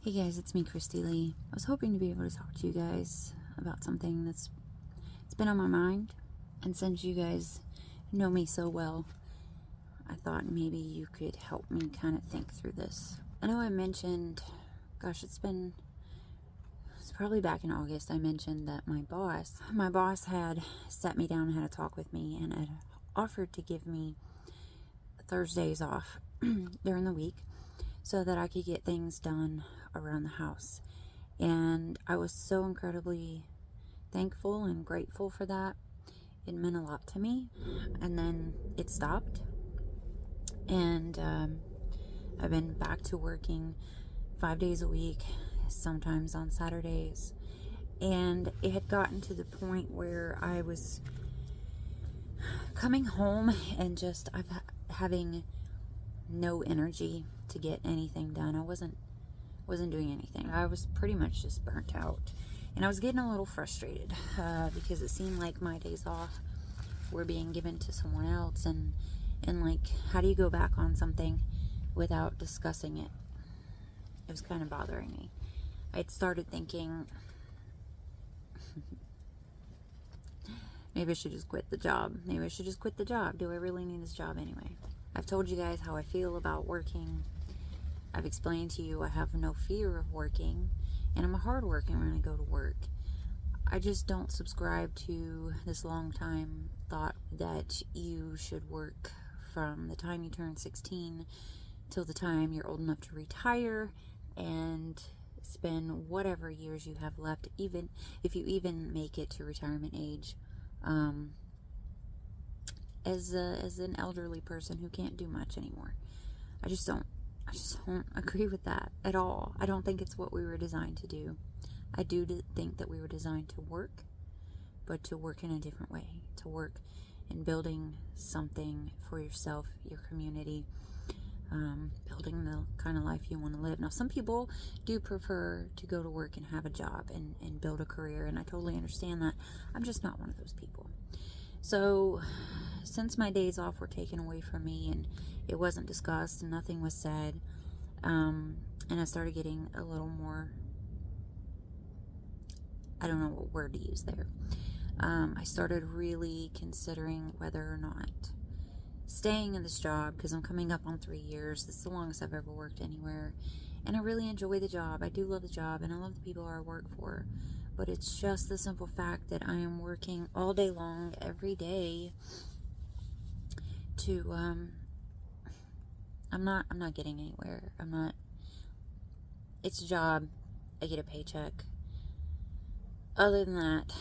Hey guys, it's me, Christy Lee. I was hoping to be able to talk to you guys about something it's been on my mind, and since you guys know me so well, I thought maybe you could help me kind of think through this. I know I mentioned, gosh, it's probably back in August, I mentioned that my boss had sat me down and had a talk with me and had offered to give me Thursdays off during the week so that I could get things done around the house. And I was so incredibly thankful and grateful for that. It meant a lot to me. And then it stopped. And I've been back to working 5 days a week, sometimes on Saturdays. And it had gotten to the point where I was coming home and just having no energy to get anything done. I wasn't doing anything. I was pretty much just burnt out, and I was getting a little frustrated because it seemed like my days off were being given to someone else, and like, how do you go back on something without discussing it? It was kind of bothering me. I'd started thinking maybe I should just quit the job. Maybe I should just quit the job. Do I really need this job anyway? I've told you guys how I feel about working. I've explained to you I have no fear of working, and I'm a hard worker when I go to work. I just don't subscribe to this long time thought that you should work from the time you turn 16 till the time you're old enough to retire and spend whatever years you have left, even if you even make it to retirement age, as an elderly person who can't do much anymore. I just don't agree with that at all. I don't think it's what we were designed to do. I do think that we were designed to work, but to work in a different way, to work in building something for yourself, your community, building the kind of life you want to live. Now, some people do prefer to go to work and have a job and build a career, and I totally understand that. I'm just not one of those people. So, since my days off were taken away from me and it wasn't discussed and nothing was said, and I started getting a little more, I don't know what word to use there. I started really considering whether or not staying in this job, because I'm coming up on 3 years. This is the longest I've ever worked anywhere, and I really enjoy the job. I do love the job, and I love the people I work for. But it's just the simple fact that I am working all day long, every day, to I'm not getting anywhere. It's a job. I get a paycheck. Other than that,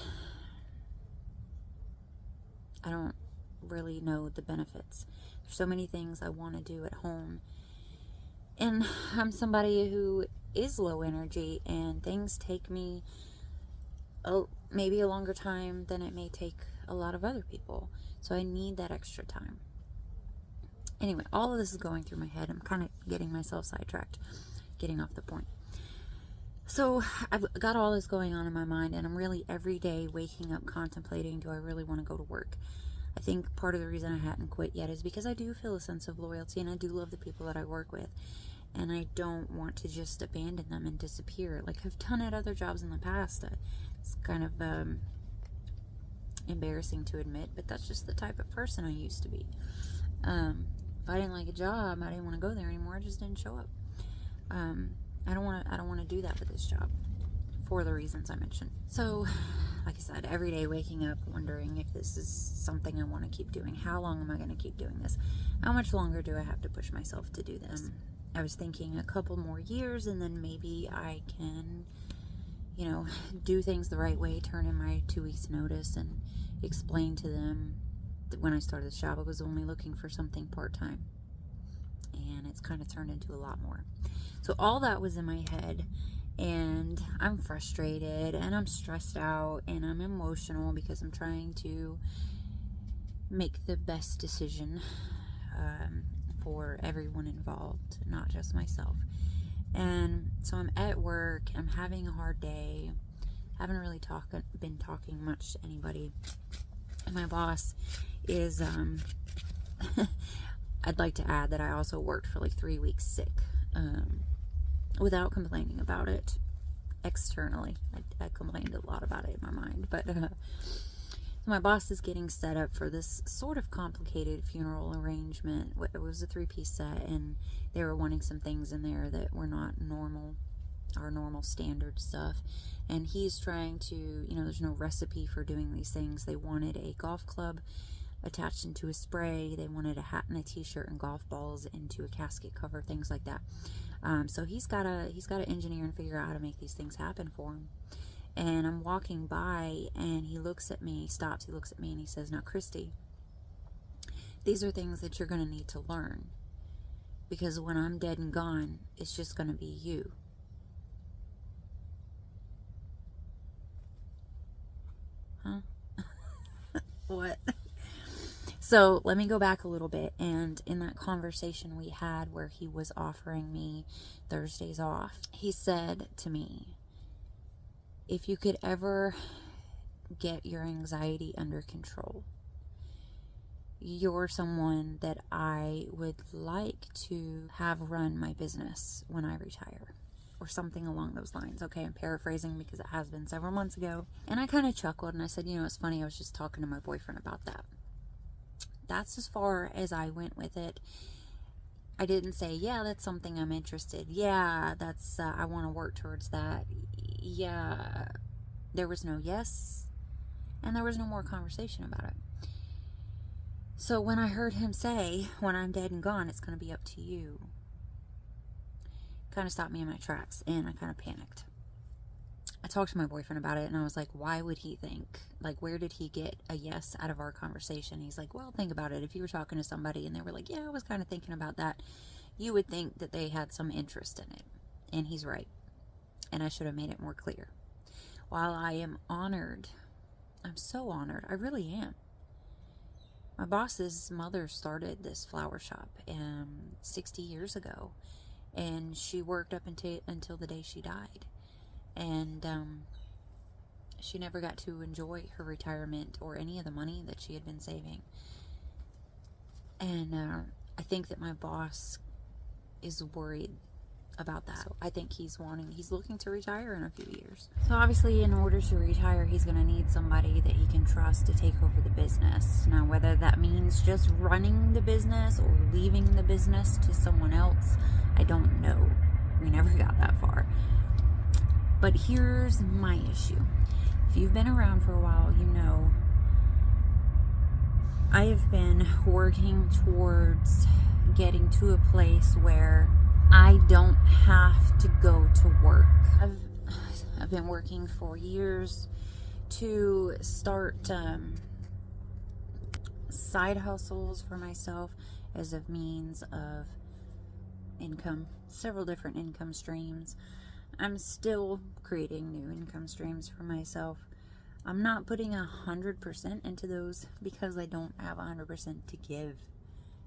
I don't really know the benefits. There's so many things I want to do at home, and I'm somebody who is low energy, and things take me maybe a longer time than it may take a lot of other people. So I need that extra time. Anyway, all of this is going through my head. I'm kind of getting myself sidetracked, getting off the point. So I've got all this going on in my mind, and I'm really every day waking up contemplating, do I really want to go to work? I think part of the reason I hadn't quit yet is because I do feel a sense of loyalty, and I do love the people that I work with, and I don't want to just abandon them and disappear like I've done at other jobs in the past. It's kind of embarrassing to admit, but that's just the type of person I used to be. If I didn't like a job, I didn't want to go there anymore. I just didn't show up. I don't want to do that with this job for the reasons I mentioned. So, like I said, every day waking up wondering if this is something I want to keep doing. How long am I going to keep doing this? How much longer do I have to push myself to do this? I was thinking a couple more years, and then maybe I can, do things the right way, turn in my 2 weeks notice, and explain to them that when I started this job, I was only looking for something part-time, and it's kind of turned into a lot more. So all that was in my head, and I'm frustrated, and I'm stressed out, and I'm emotional because I'm trying to make the best decision for everyone involved, not just myself. And so I'm at work, I'm having a hard day, haven't really been talking much to anybody, and my boss is I'd like to add that I also worked for like 3 weeks sick without complaining about it externally. I complained a lot about it in my mind, but my boss is getting set up for this sort of complicated funeral arrangement. It was a 3-piece set, and they were wanting some things in there that were not normal, our normal standard stuff. And he's trying to, there's no recipe for doing these things. They wanted a golf club attached into a spray. They wanted a hat and a t-shirt and golf balls into a casket cover, things like that. So he's got to engineer and figure out how to make these things happen for him. And I'm walking by, and he looks at me, stops, he looks at me, and he says, "Now, Christy, these are things that you're going to need to learn, because when I'm dead and gone, it's just going to be you." Huh? What? So let me go back a little bit, and in that conversation we had where he was offering me Thursdays off, he said to me, "If you could ever get your anxiety under control, you're someone that I would like to have run my business when I retire," or something along those lines. Okay, I'm paraphrasing because it has been several months ago. And I kind of chuckled, and I said, it's funny, I was just talking to my boyfriend about that. That's as far as I went with it. I didn't say, yeah, that's something I'm interested. Yeah, that's, I want to work towards that. Yeah. There was no yes, and there was no more conversation about it. So when I heard him say, "When I'm dead and gone, it's going to be up to you," kind of stopped me in my tracks, and I kind of panicked. I talked to my boyfriend about it, and I was like, why would he think? Like, where did he get a yes out of our conversation? He's like, well, think about it. If you were talking to somebody and they were like, yeah, I was kind of thinking about that, you would think that they had some interest in it. And he's right. And I should have made it more clear. While I am honored, I'm so honored. I really am. My boss's mother started this flower shop 60 years ago. And she worked up until the day she died. And she never got to enjoy her retirement or any of the money that she had been saving. And I think that my boss is worried about that. So I think he's looking to retire in a few years. So obviously, in order to retire, he's going to need somebody that he can trust to take over the business. Now, whether that means just running the business or leaving the business to someone else, I don't know. We never got that far. But here's my issue. If you've been around for a while, you know I have been working towards getting to a place where I don't have to go to work. I've been working for years to start side hustles for myself as a means of income, several different income streams. I'm still creating new income streams for myself. I'm not putting 100% into those because I don't have 100% to give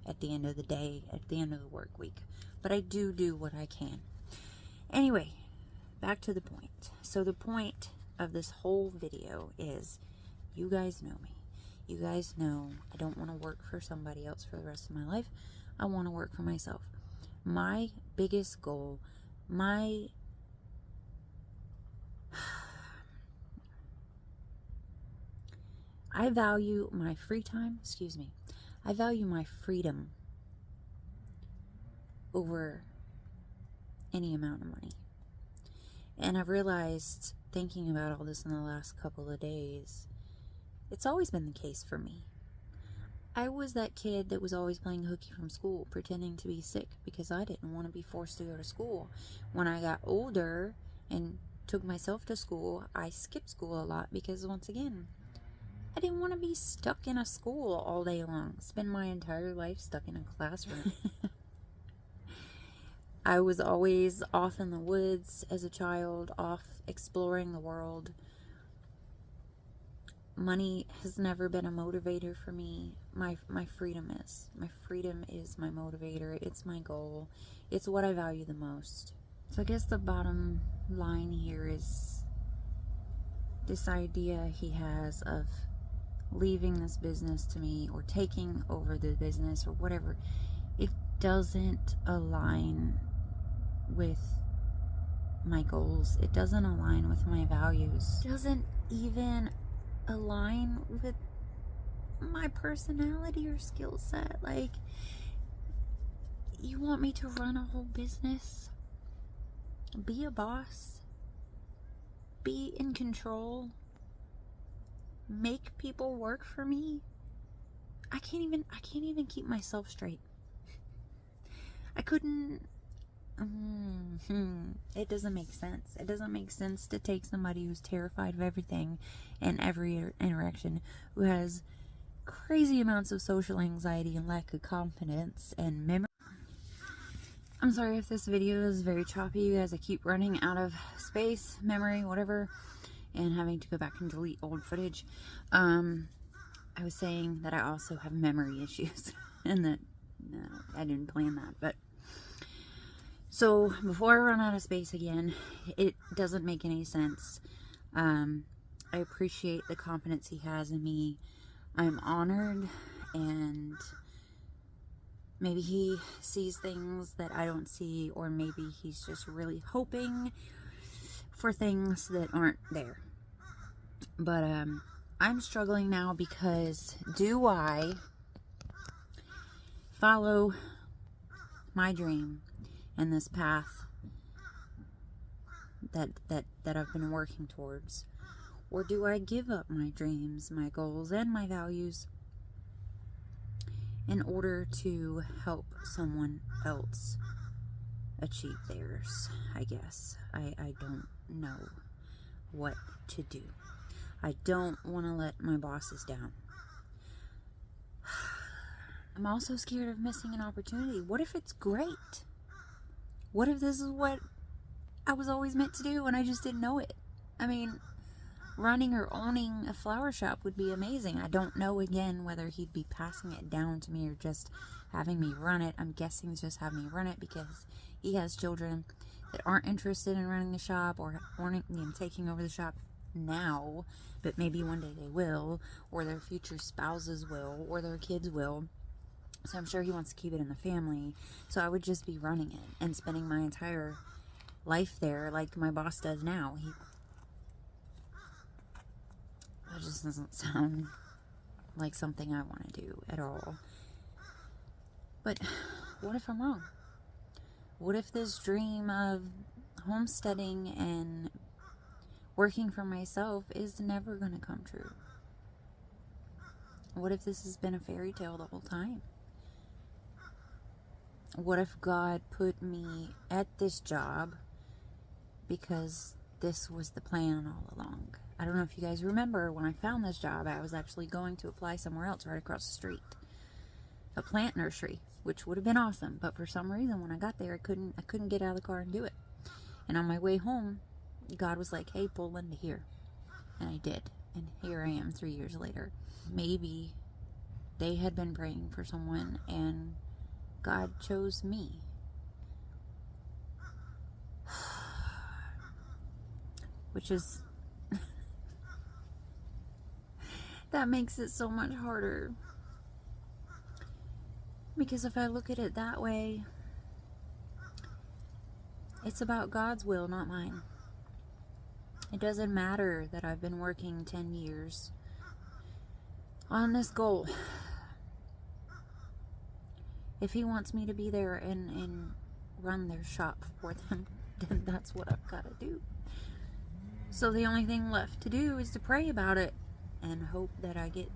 at the end of the day, at the end of the work week. But I do what I can. Anyway, back to the point. So the point of this whole video is, you guys know me. You guys know I don't want to work for somebody else for the rest of my life. I want to work for myself. My biggest goal, I value my free time, I value my freedom over any amount of money. And I've realized, thinking about all this in the last couple of days, it's always been the case for me. I was that kid that was always playing hooky from school, pretending to be sick because I didn't want to be forced to go to school. When I got older and took myself to school, I skipped school a lot because, once again, I didn't want to be stuck in a school all day long, spend my entire life stuck in a classroom. I was always off in the woods as a child, off exploring the world. Money has never been a motivator for me. My freedom is. My freedom is my motivator. It's my goal. It's what I value the most. So I guess the bottom line here is this idea he has of leaving this business to me or taking over the business or whatever. It doesn't align with my goals. It doesn't align with my values. It doesn't even align with my personality or skill set. Like, you want me to run a whole business? Be a boss? Be in control? Make people work for me? I can't even keep myself straight. I couldn't. It doesn't make sense. It doesn't make sense to take somebody who's terrified of everything and every interaction, who has crazy amounts of social anxiety and lack of confidence and memory. I'm sorry if this video is very choppy, you guys. I keep running out of space, memory, whatever, and having to go back and delete old footage. I was saying that I also have memory issues, and that, no, I didn't plan that, but so before I run out of space again, it doesn't make any sense. I appreciate the confidence he has in me. I'm honored, and maybe he sees things that I don't see, or maybe he's just really hoping for things that aren't there. But I'm struggling now, because do I follow my dream and this path that I've been working towards, or do I give up my dreams, my goals, and my values in order to help someone else achieve theirs? I guess I don't know what to do. I don't want to let my bosses down. I'm also scared of missing an opportunity. What if it's great? What if this is what I was always meant to do and I just didn't know it? I mean, running or owning a flower shop would be amazing. I don't know, again, whether he'd be passing it down to me or just having me run it. I'm guessing he's just having me run it because he has children that aren't interested in running the shop or taking over the shop now, but maybe one day they will, or their future spouses will, or their kids will. So I'm sure he wants to keep it in the family. So I would just be running it and spending my entire life there like my boss does now. That just doesn't sound like something I want to do at all. But what if I'm wrong? What if this dream of homesteading and working for myself is never going to come true? What if this has been a fairy tale the whole time? What if God put me at this job because this was the plan all along? I don't know if you guys remember, when I found this job, I was actually going to apply somewhere else right across the street. A plant nursery, which would have been awesome, but for some reason when I got there, I couldn't get out of the car and do it. And on my way home, God was like, hey, pull into here. And I did. And here I am 3 years later. Maybe they had been praying for someone and God chose me. Which is... that makes it so much harder. Because if I look at it that way, it's about God's will, not mine. It doesn't matter that I've been working 10 years on this goal. If he wants me to be there and run their shop for them, then that's what I've got to do. So the only thing left to do is to pray about it and hope that I get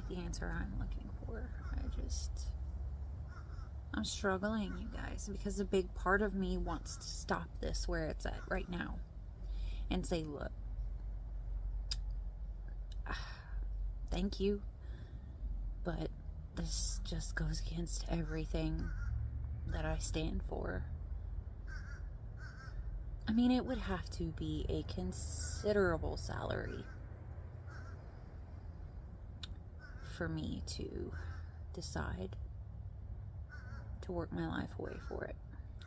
the answer I'm looking for. I'm struggling, you guys, because a big part of me wants to stop this where it's at right now and say, look, thank you, but this just goes against everything that I stand for. I mean, it would have to be a considerable salary for me to decide to work my life away for it.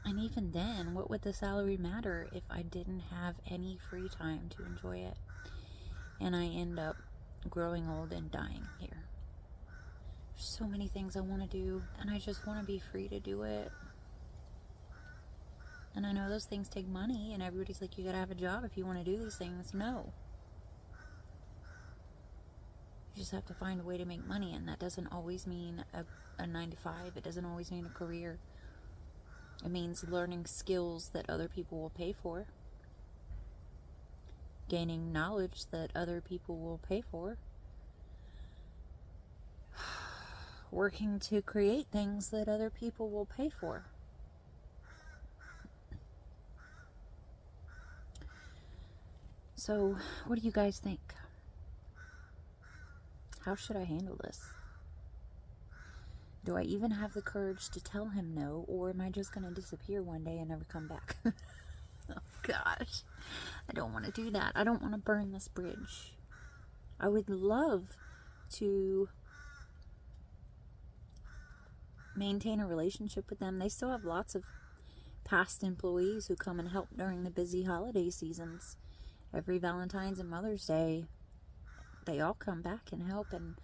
And even then, what would the salary matter if I didn't have any free time to enjoy it? And I end up growing old and dying here. There's so many things I want to do, and I just want to be free to do it. And I know those things take money, and everybody's like, you gotta have a job if you want to do these things. No. You just have to find a way to make money, and that doesn't always mean a 9 to 5. It doesn't always mean a career. It means learning skills that other people will pay for, gaining knowledge that other people will pay for, working to create things that other people will pay for. So, what do you guys think? How should I handle this? Do I even have the courage to tell him no, or am I just going to disappear one day and never come back? Oh gosh, I don't want to do that. I don't want to burn this bridge. I would love to maintain a relationship with them. They still have lots of past employees who come and help during the busy holiday seasons. Every Valentine's and Mother's Day, they all come back and help, and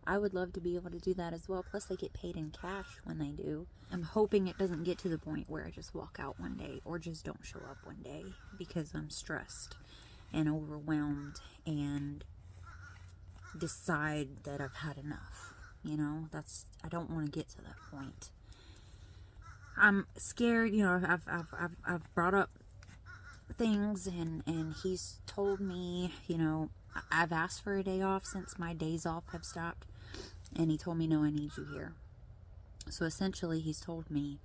I would love to be able to do that as well. Plus, they get paid in cash when they do. I'm hoping it doesn't get to the point where I just walk out one day or just don't show up one day because I'm stressed and overwhelmed and decide that I've had enough. You know, I don't want to get to that point. I'm scared. You know, I've brought up things, and he's told me, you know, I've asked for a day off since my days off have stopped, and he told me, no, I need you here. So essentially he's told me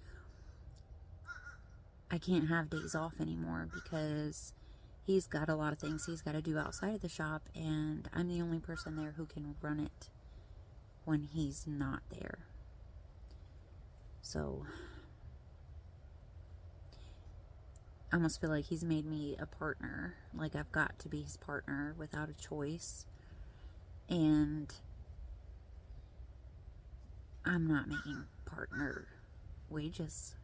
I can't have days off anymore because he's got a lot of things he's got to do outside of the shop, and I'm the only person there who can run it when he's not there. So I almost feel like he's made me a partner. Like I've got to be his partner without a choice. And I'm not making partner wages.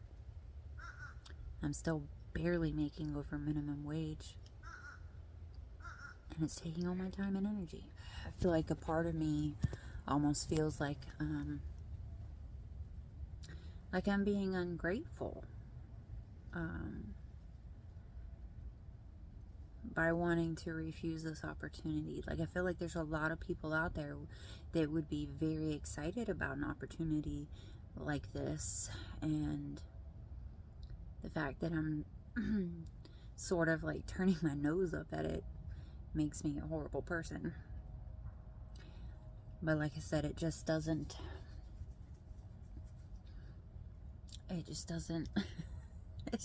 I'm still barely making over minimum wage. And it's taking all my time and energy. I feel like a part of me almost feels like I'm being ungrateful. By wanting to refuse this opportunity. Like, I feel like there's a lot of people out there that would be very excited about an opportunity like this, and the fact that I'm sort of like turning my nose up at it makes me a horrible person. But like I said, it just doesn't it's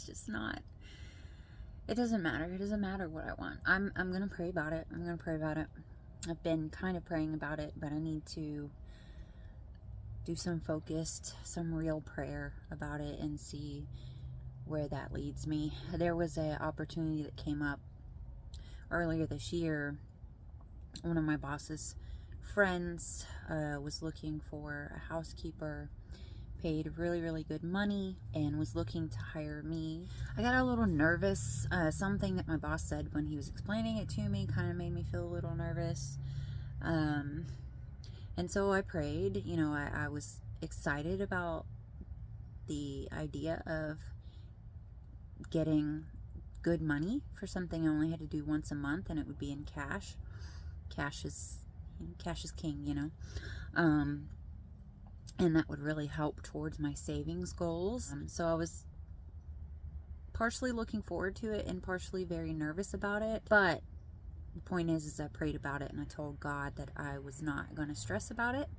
just not. It doesn't matter. It doesn't matter what I want. I'm going to pray about it. I'm going to pray about it. I've been kind of praying about it, but I need to do some focused, some real prayer about it and see where that leads me. There was an opportunity that came up earlier this year. One of my boss's friends was looking for a housekeeper, paid really, really good money, and was looking to hire me. I got a little nervous. Something that my boss said when he was explaining it to me kind of made me feel a little nervous. And so I prayed. You know, I was excited about the idea of getting good money for something I only had to do once a month, and it would be in cash. Cash is king, you know. And that would really help towards my savings goals. So I was partially looking forward to it and partially very nervous about it. But the point is I prayed about it, and I told God that I was not going to stress about it.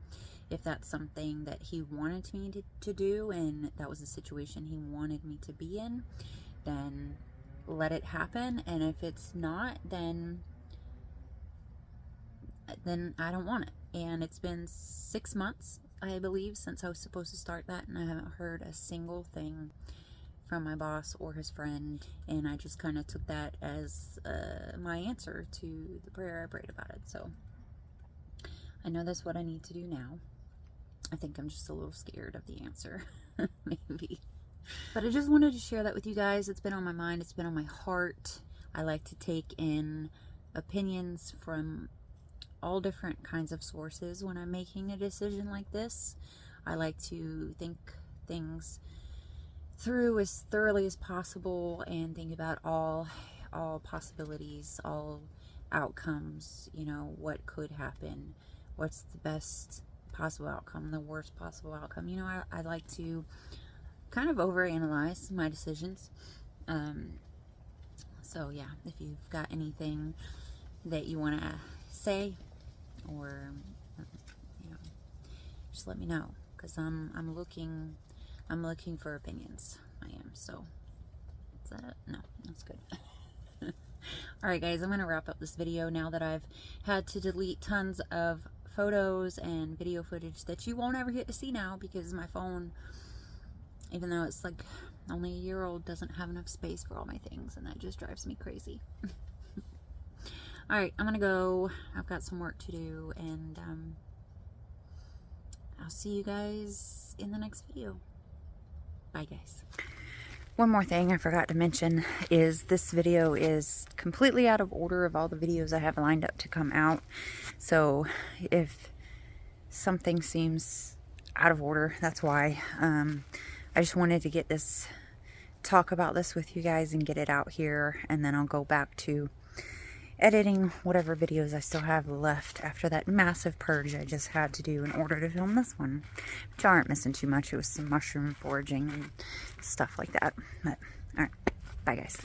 If that's something that he wanted me to do, and that was a situation he wanted me to be in, then let it happen. And if it's not, then I don't want it. And it's been 6 months, I believe, since I was supposed to start that, and I haven't heard a single thing from my boss or his friend, and I just kind of took that as my answer to the prayer I prayed about it. So I know that's what I need to do now. I think I'm just a little scared of the answer, maybe. But I just wanted to share that with you guys. It's been on my mind. It's been on my heart. I like to take in opinions from all different kinds of sources when I'm making a decision like this. I like to think things through as thoroughly as possible and think about all possibilities, all outcomes, you know, what could happen, what's the best possible outcome, the worst possible outcome. You know, I like to kind of overanalyze my decisions. So yeah, if you've got anything that you want to say, or you know, just let me know, because I'm looking for opinions. I am. So is that it? No, that's good. Alright guys, I'm going to wrap up this video now that I've had to delete tons of photos and video footage that you won't ever get to see now, because my phone, even though it's like only a year old, doesn't have enough space for all my things, and that just drives me crazy. Alright, I'm going to go. I've got some work to do, and I'll see you guys in the next video. Bye guys. One more thing I forgot to mention is this video is completely out of order of all the videos I have lined up to come out. So if something seems out of order, that's why. I just wanted to get this, talk about this with you guys and get it out here, and then I'll go back to editing whatever videos I still have left after that massive purge I just had to do in order to film this one, which aren't missing too much. It was some mushroom foraging and stuff like that. But alright, bye guys.